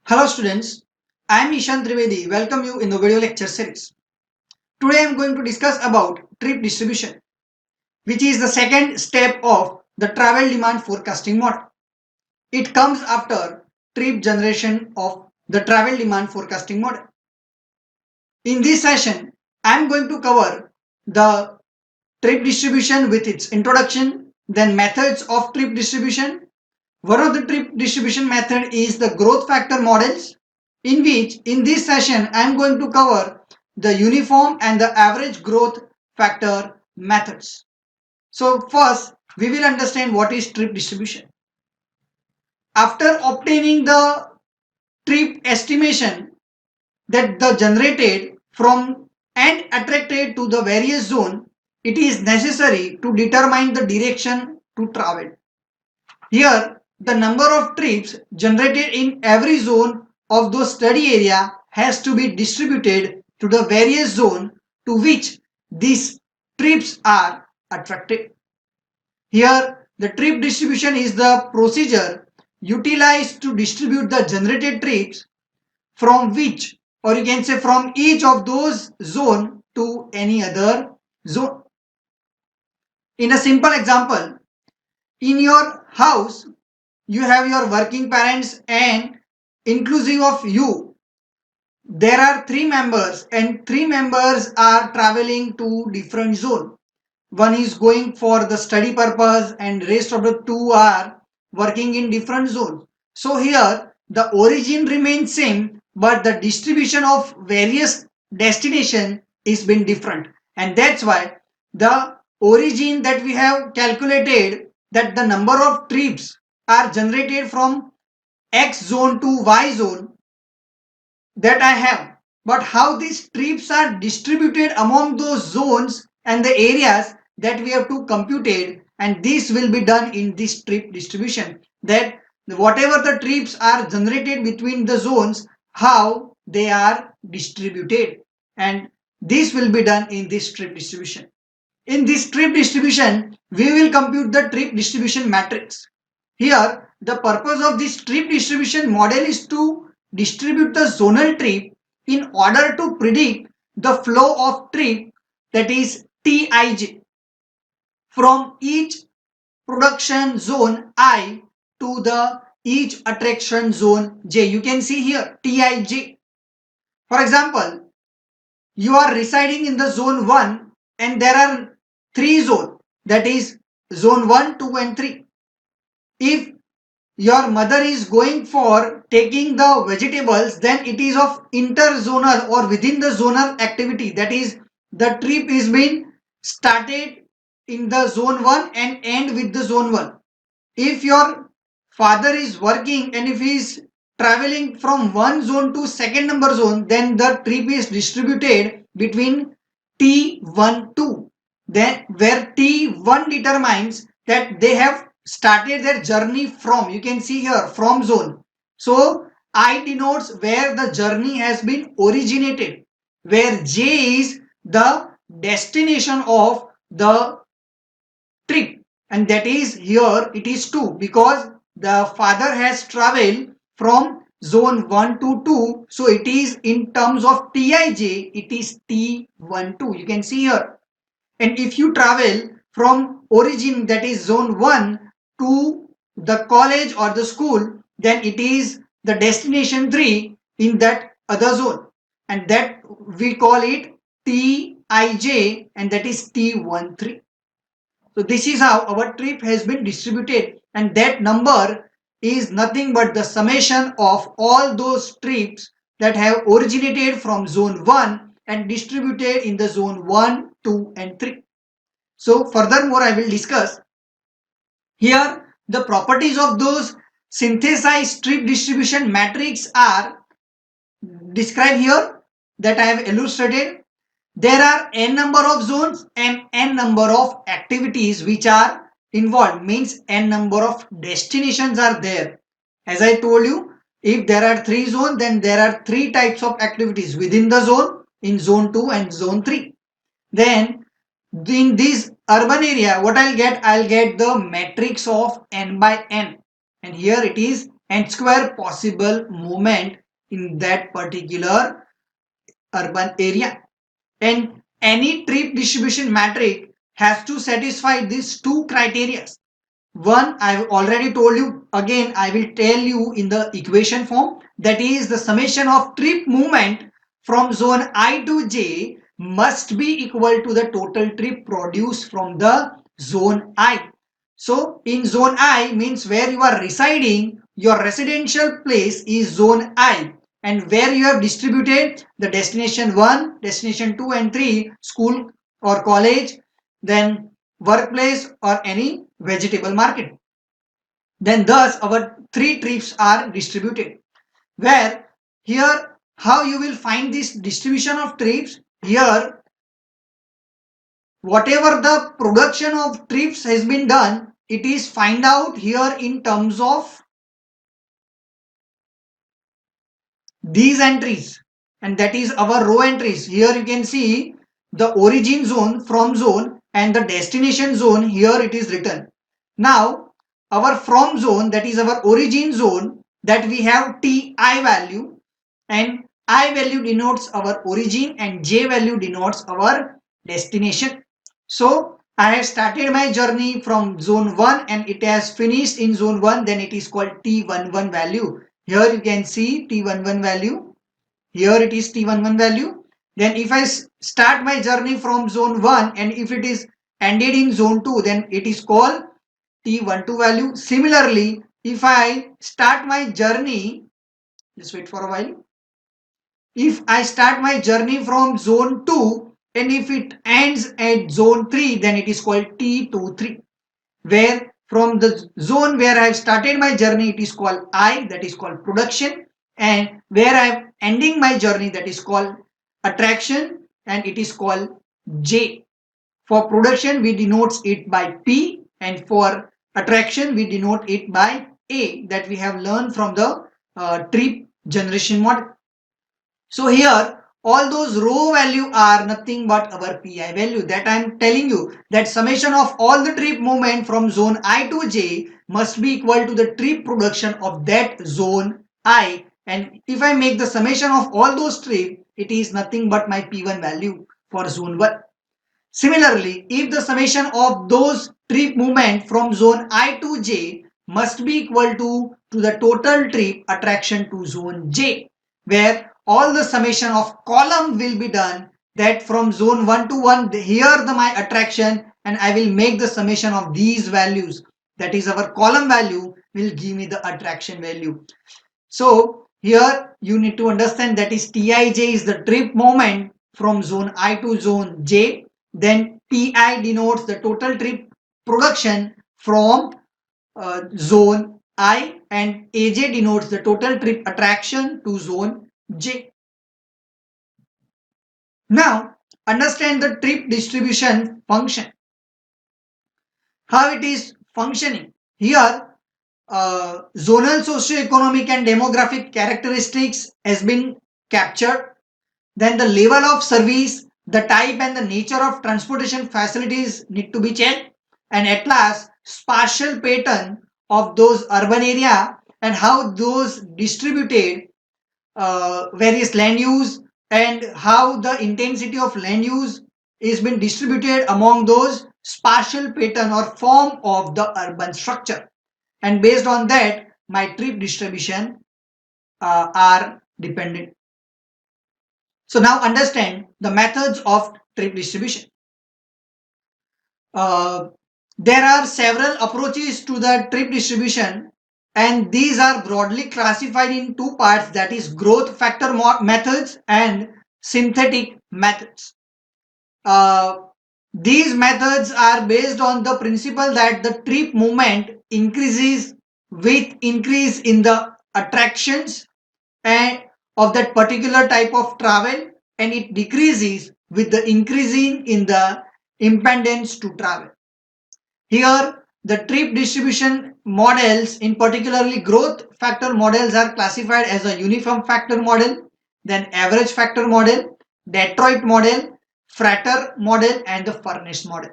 Hello students, I am Ishan Trivedi. Welcome you in the video lecture series. Today I am going to discuss about trip distribution, which is the second step of the travel demand forecasting model. It comes after trip generation of the travel demand forecasting model. In this session, I am going to cover the trip distribution with its introduction, then methods of trip distribution. One of the trip distribution method is the growth factor models, in which in this session I am going to cover the uniform and the average growth factor methods. So first we will understand what is trip distribution. After obtaining the trip estimation that the generated from and attracted to the various zone, it is necessary to determine the direction to travel. Here, the number of trips generated in every zone of those study area has to be distributed to the various zone to which these trips are attracted. Here, the trip distribution is the procedure utilized to distribute the generated trips from which, or you can say from each of those zone to any other zone. In a simple example, in your house, you have your working parents and inclusive of you, there are three members and three members are traveling to different zone. One is going for the study purpose and rest of the two are working in different zones. So here the origin remains same, but the distribution of various destination is been different, and that's why the origin that we have calculated, that the number of trips are generated from X zone to Y zone, that I have. But how these trips are distributed among those zones and the areas, that we have to compute it, and this will be done in this trip distribution, that whatever the trips are generated between the zones, how they are distributed, and this will be done in this trip distribution. In this trip distribution, we will compute the trip distribution matrix. Here, the purpose of this trip distribution model is to distribute the zonal trip in order to predict the flow of trip, that is Tij, from each production zone I to the each attraction zone J. You can see here Tij. For example, you are residing in the zone 1 and there are three zones, that is zone 1, 2 and 3. If your mother is going for taking the vegetables, then it is of interzonal or within the zonal activity, that is the trip is being started in the zone 1 and end with the zone 1. If your father is working and if he is traveling from one zone to second number zone, then the trip is distributed between T1 2, then where T1 determines that they have started their journey from, you can see here, from zone. So I denotes where the journey has been originated, where J is the destination of the trip, and that is here it is 2, because the father has traveled from zone 1 to 2, so it is in terms of Tij, it is T12, you can see here. And if you travel from origin, that is zone 1 to the college or the school, then it is the destination 3 in that other zone, and that we call it Tij, and that is T13. So this is how our trip has been distributed, and that number is nothing but the summation of all those trips that have originated from zone 1 and distributed in the zone 1, 2 and 3. So furthermore I will discuss here the properties of those synthesized trip distribution matrix are described here, that I have illustrated. There are n number of zones and n number of activities which are involved, means n number of destinations are there. As I told you, if there are three zones, then there are three types of activities within the zone, in zone 2 and zone 3. Then in this urban area, what I'll get the matrix of n by n, and here it is and square possible movement in that particular urban area. And any trip distribution matrix has to satisfy these two criteria. One, I've already told you, again I will tell you in the equation form, that is the summation of trip movement from zone I to J must be equal to the total trip produced from the zone I. So in zone I means where you are residing, your residential place is zone I, and where you have distributed the destination 1, destination 2 and 3, school or college, then workplace or any vegetable market. Then thus our three trips are distributed. Where here how you will find this distribution of trips? Here whatever the production of trips has been done, it is find out here in terms of these entries, and that is our row entries. Here you can see the origin zone, from zone, and the destination zone. Here it is written. Now our from zone, that is our origin zone, that we have Ti value, and I value denotes our origin and J value denotes our destination. So I have started my journey from zone 1 and it has finished in zone 1, then it is called T11 value. Here you can see T11 value. Here it is T11 value. Then if I start my journey from zone 1 and if it is ended in zone 2, then it is called T12 value. Similarly, if I start my journey, just wait for a while. If I start my journey from zone 2 and if it ends at zone 3, then it is called T23. Where from the zone where I have started my journey, it is called I, that is called production, and where I am ending my journey, that is called attraction, and it is called J. For production, we denote it by P, and for attraction, we denote it by A, that we have learned from the trip generation model. So here all those row value are nothing but our Pi value, that I am telling you that summation of all the trip movement from zone I to J must be equal to the trip production of that zone I, and if I make the summation of all those trips, it is nothing but my P1 value for zone 1. Similarly, if the summation of those trip movement from zone I to J must be equal to the total trip attraction to zone J, where all the summation of column will be done, that from zone 1 to 1, here my attraction, and I will make the summation of these values, that is our column value will give me the attraction value. So here you need to understand that is Tij is the trip moment from zone I to zone J, then Pi denotes the total trip production from zone I, and Aj denotes the total trip attraction to zone J. Now understand the trip distribution function, how it is functioning. Here zonal socio-economic and demographic characteristics has been captured. Then the level of service, the type and the nature of transportation facilities need to be checked, and at last spatial pattern of those urban area and how those distributed various land use and how the intensity of land use is been distributed among those spatial pattern or form of the urban structure, and based on that my trip distribution are dependent. So now understand the methods of trip distribution. There are several approaches to the trip distribution, and these are broadly classified in two parts, that is growth factor methods and synthetic methods. These methods are based on the principle that the trip movement increases with increase in the attractions and of that particular type of travel, and it decreases with the increasing in the impedance to travel. Here the trip distribution models, in particularly growth factor models, are classified as a uniform factor model, then average factor model, Detroit model, Frater model, and the furnace model.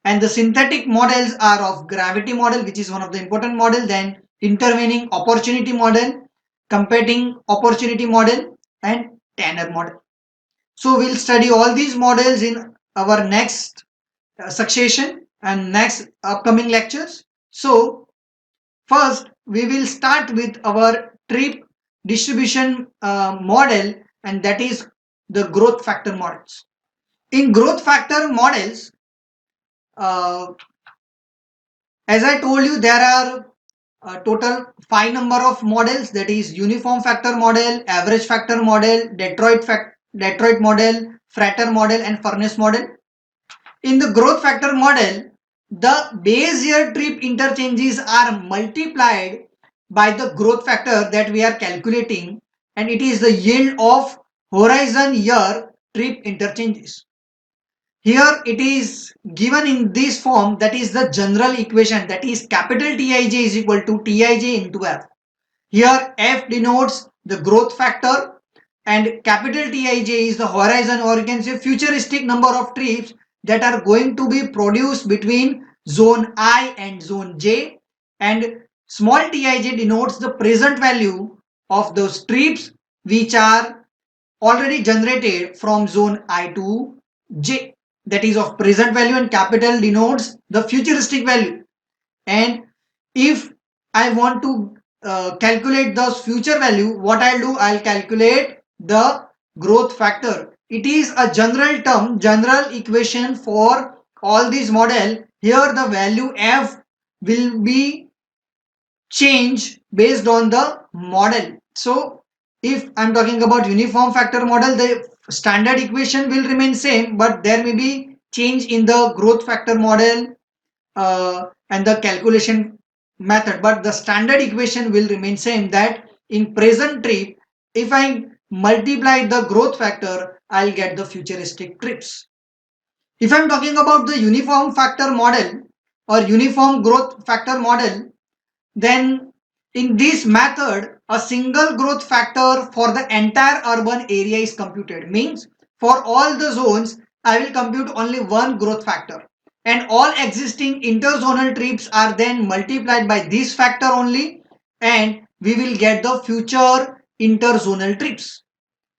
And the synthetic models are of gravity model, which is one of the important model, then intervening opportunity model, competing opportunity model, and Tanner model. So we'll study all these models in our next succession and next upcoming lectures. So first we will start with our trip distribution model, and that is the growth factor models. In growth factor models, uh, as I told you, there are total 5 number of models, that is uniform factor model, average factor model, Detroit model, Frater model, and furnace model. In the growth factor model, the base year trip interchanges are multiplied by the growth factor that we are calculating, and it is the yield of horizon year trip interchanges. Here it is given in this form, that is the general equation, that is capital Tij is equal to Tij into F. Here F denotes the growth factor and capital Tij is the horizon, or you can say futuristic number of trips that are going to be produced between zone I and zone J, and small Tij denotes the present value of those trips which are already generated from zone I to J, that is of present value, and capital denotes the futuristic value. And if I want to calculate the future value, what I'll do, I'll calculate the growth factor. It is a general term, general equation for all these model. Here the value F will be changed based on the model. So if I'm talking about uniform factor model, the standard equation will remain same, but there may be change in the growth factor model and the calculation method, but the standard equation will remain same, that in present trip, if I multiply the growth factor, I'll get the futuristic trips. If I'm talking about the uniform factor model or uniform growth factor model, then in this method, a single growth factor for the entire urban area is computed. Means for all the zones, I will compute only one growth factor, and all existing interzonal trips are then multiplied by this factor only, and we will get the future interzonal trips.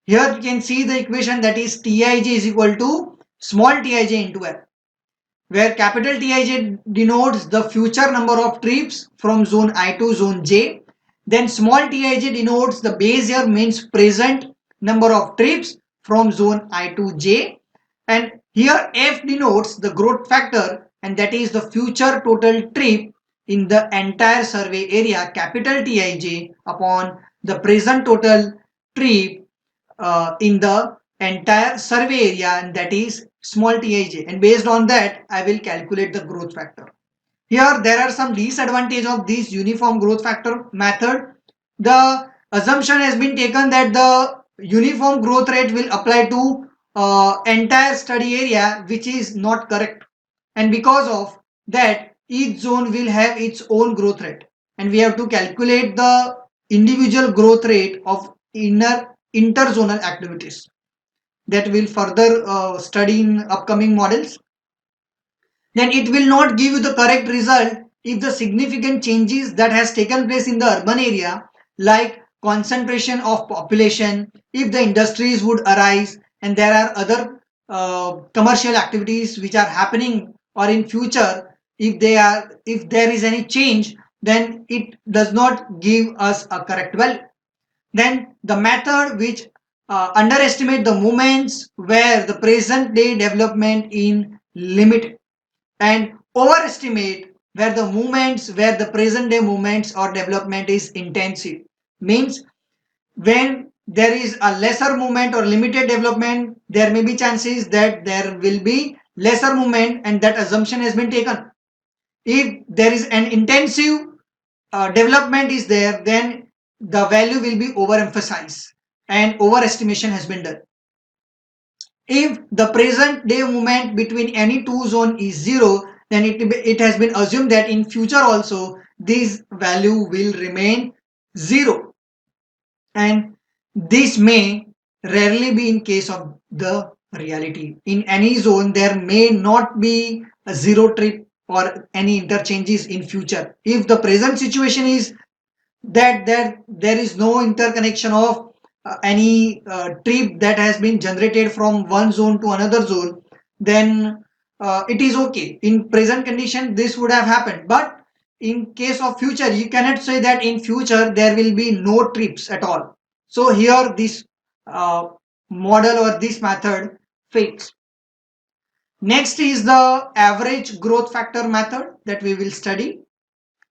Here you can see the equation, that is Tij is equal to small Tij into F, where capital Tij denotes the future number of trips from zone I to zone J. Then small Tij denotes the base year, means present number of trips from zone I to J. And here F denotes the growth factor, and that is the future total trip in the entire survey area, capital Tij upon the present total trip in the entire survey area, and that is small Tij, and based on that I will calculate the growth factor. Here there are some disadvantages of this uniform growth factor method. The assumption has been taken that the uniform growth rate will apply to entire study area, which is not correct, and because of that each zone will have its own growth rate, and we have to calculate the individual growth rate of interzonal activities that will further study in upcoming models. Then it will not give you the correct result if the significant changes that has taken place in the urban area, like concentration of population, if the industries would arise and there are other commercial activities which are happening, or in future if there is any change, then it does not give us a correct value. Then the method which underestimate the movements where the present day development in limited, and overestimate where the present day movements or development is intensive. Means when there is a lesser movement or limited development, there may be chances that there will be lesser movement, and that assumption has been taken. If there is an intensive development is there, then the value will be overemphasized and overestimation has been done. If the present day movement between any two zone is zero, then it has been assumed that in future also this value will remain zero, and this may rarely be in case of the reality. In any zone there may not be a zero trip or any interchanges in future. If the present situation is that there is no interconnection of any trip that has been generated from one zone to another zone, then it is okay. In present condition this would have happened, but in case of future you cannot say that in future there will be no trips at all. So here this model or this method fails. Next is the average growth factor method that we will study.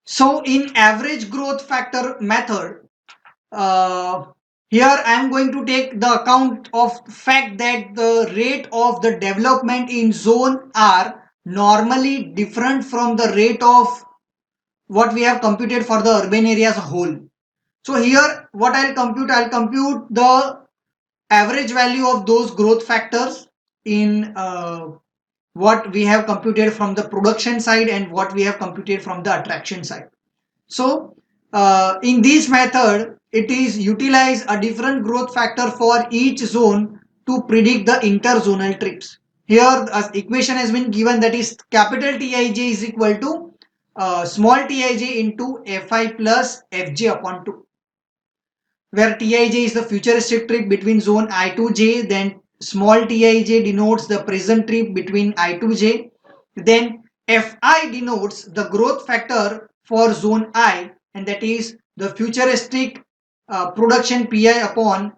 So in average growth factor method, uh, here I am going to take the account of fact that the rate of the development in zone are normally different from the rate of what we have computed for the urban area as a whole. So here what I'll compute the average value of those growth factors in what we have computed from the production side and what we have computed from the attraction side. So in this method, it is utilize a different growth factor for each zone to predict the interzonal trips. Here as equation has been given, that is capital Tij is equal to small Tij into Fi plus Fj upon 2, where Tij is the futuristic trip between zone I to J, then small Tij denotes the present trip between I to J, then Fi denotes the growth factor for zone I, and that is the futuristic production Pi upon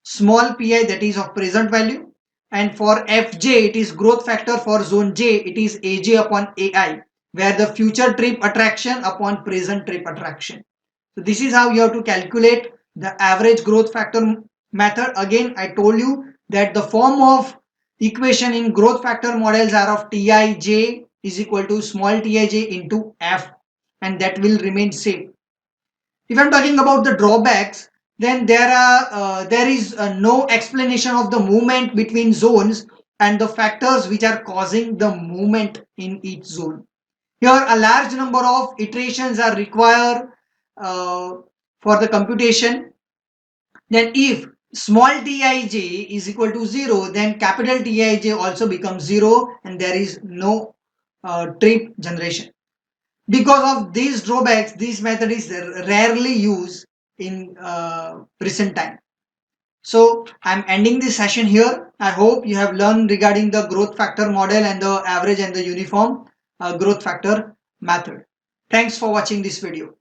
small Pi, that is of present value, and for Fj it is growth factor for zone J, it is Aj upon Ai, where the future trip attraction upon present trip attraction. So this is how you have to calculate the average growth factor method. Again, I told you that the form of equation in growth factor models are of Tij is equal to small Tij into F, and that will remain same. If I'm talking about the drawbacks, then there is no explanation of the movement between zones and the factors which are causing the movement in each zone. Here a large number of iterations are required uh, for the computation. Then if small Tij is equal to 0, then capital Tij also becomes 0 and there is no trip generation. Because of these drawbacks, this method is rarely used in recent time. So I'm ending this session here. I hope you have learned regarding the growth factor model and the average and the uniform growth factor method. Thanks for watching this video.